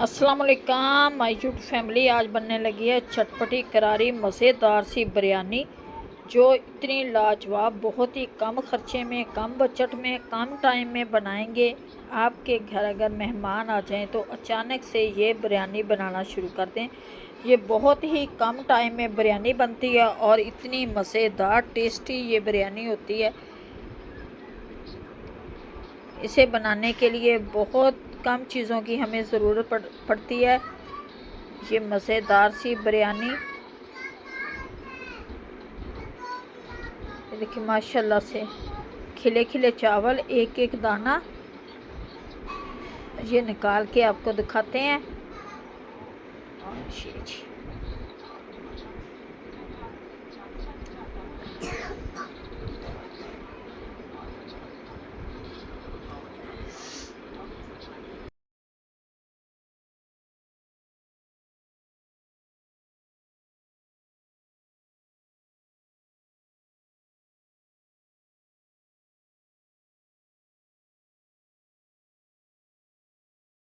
अस्सलाम वालेकुम my YouTube family. आज बनने लगी है चटपटी करारी मज़ेदार सी बिरयानी, जो इतनी लाजवाब, बहुत ही कम खर्चे में, कम बजट में, कम टाइम में बनाएंगे। आपके घर अगर मेहमान आ जाएं तो अचानक से ये बिरयानी बनाना शुरू कर दें। ये बहुत ही कम टाइम में बिरयानी बनती है और इतनी मज़ेदार टेस्टी ये बिरयानी होती है। इसे बनाने के लिए बहुत कम चीज़ों की हमें ज़रूरत पड़ती है। ये मज़ेदार सी बिरयानी देखिए, माशाल्लाह से खिले खिले चावल, एक एक दाना। ये निकाल के आपको दिखाते हैं। और जी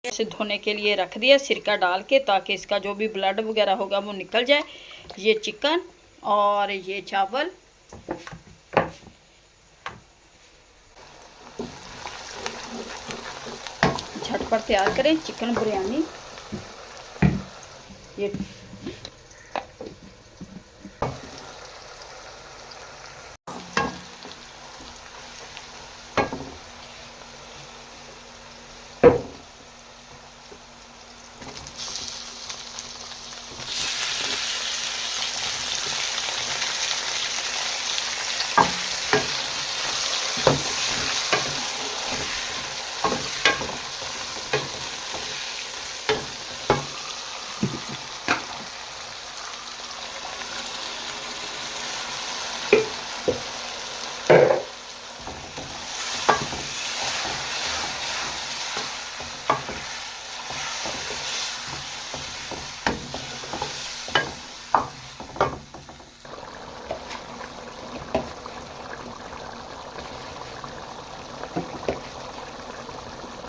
इसे धोने के लिए रख दिया सिरका डाल के, ताकि इसका जो भी ब्लड वगैरह होगा वो निकल जाए। ये चिकन और ये चावल, झटपट तैयार करें चिकन बिरयानी। ये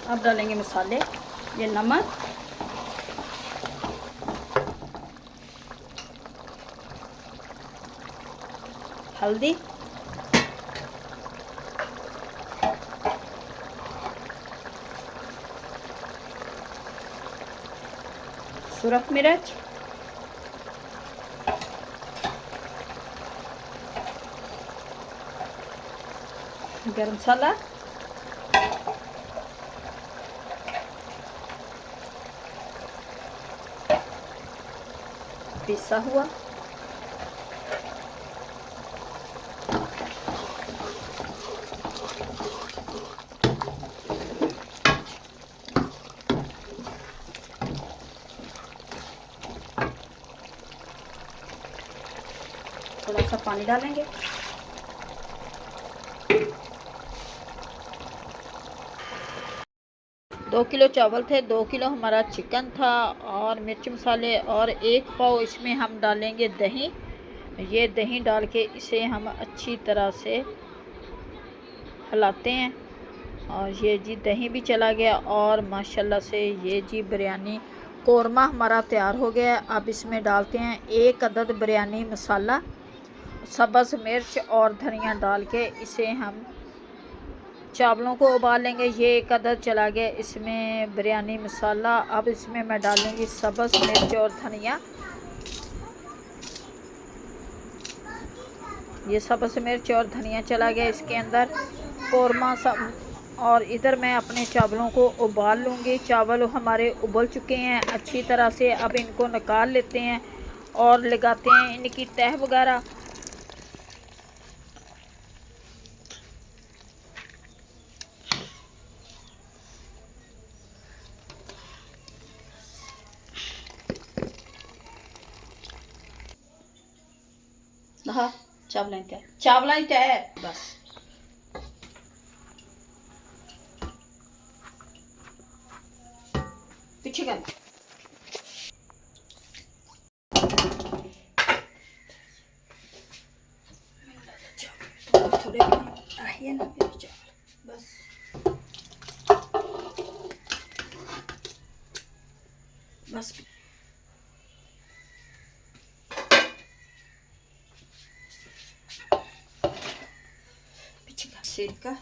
अब डालेंगे मसाले। ये नमक, हल्दी, सुरख मिर्च, गरम मसाला, पिसा हुआ, थोड़ा सा पानी डालेंगे। दो किलो चावल थे, 2 किलो हमारा चिकन था, और मिर्च मसाले, और 1 पाव इसमें हम डालेंगे दही। ये दही डाल के इसे हम अच्छी तरह से हिलाते हैं। और ये जी दही भी चला गया, और माशाल्लाह से ये जी बिरयानी कोरमा हमारा तैयार हो गया। अब इसमें डालते हैं 1 अदद बिरयानी मसाला, सब्ज़ मिर्च और धनिया डाल के इसे हम चावलों को उबाल लेंगे। ये 1 अदद चला गया इसमें बिरयानी मसाला। अब इसमें मैं डालूँगी सब्ज़ मिर्च और धनिया। ये सब्ज़ मिर्च और धनिया चला गया इसके अंदर कोरमा सब। और इधर मैं अपने चावलों को उबाल लूँगी। चावल हमारे उबल चुके हैं अच्छी तरह से। अब इनको निकाल लेते हैं और लगाते हैं इनकी तह वगैरह। हाँ, चावल तय बस। पीछे कर थोड़े आइए ना मेरे चावल बस। बस पीछे का सिरका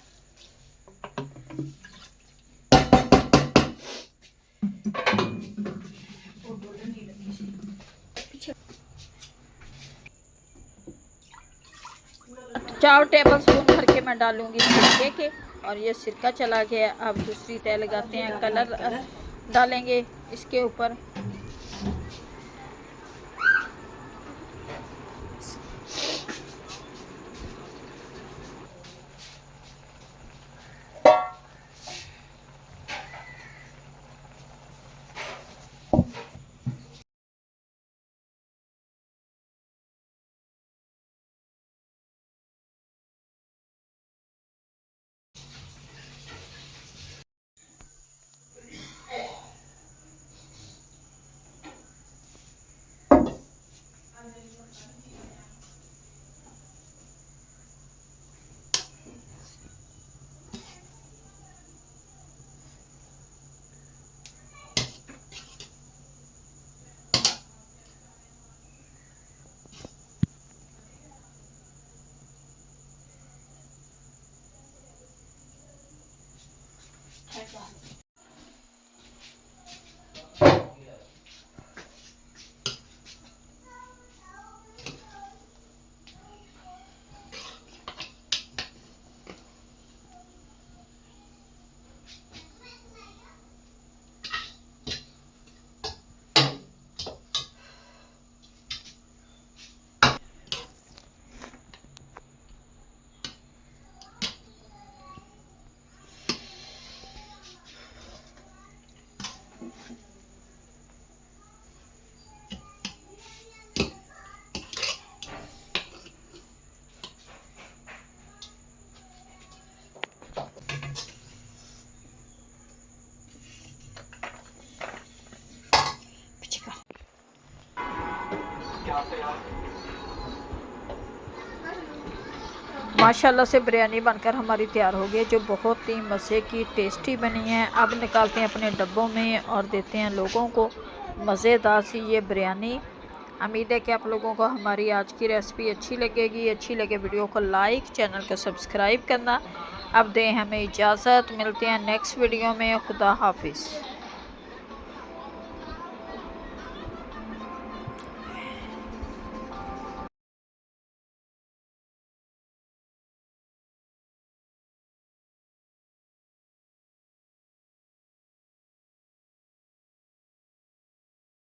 पीछे 4 टेबल स्पून भर के मैं डालूंगी सिरके के। और ये सिरका चला गया। अब दूसरी तय लगाते हैं, कलर डालेंगे इसके ऊपर। माशाल्लाह से बिरयानी बनकर हमारी तैयार हो गई, जो बहुत ही मज़े की टेस्टी बनी है। अब निकालते हैं अपने डब्बों में और देते हैं लोगों को मज़ेदार सी ये बिरयानी। उम्मीद है कि आप लोगों को हमारी आज की रेसिपी अच्छी लगेगी। अच्छी लगे वीडियो को लाइक, चैनल को सब्सक्राइब करना। अब दें हमें इजाज़त, मिलते हैं नेक्स्ट वीडियो में। खुदा हाफिज़।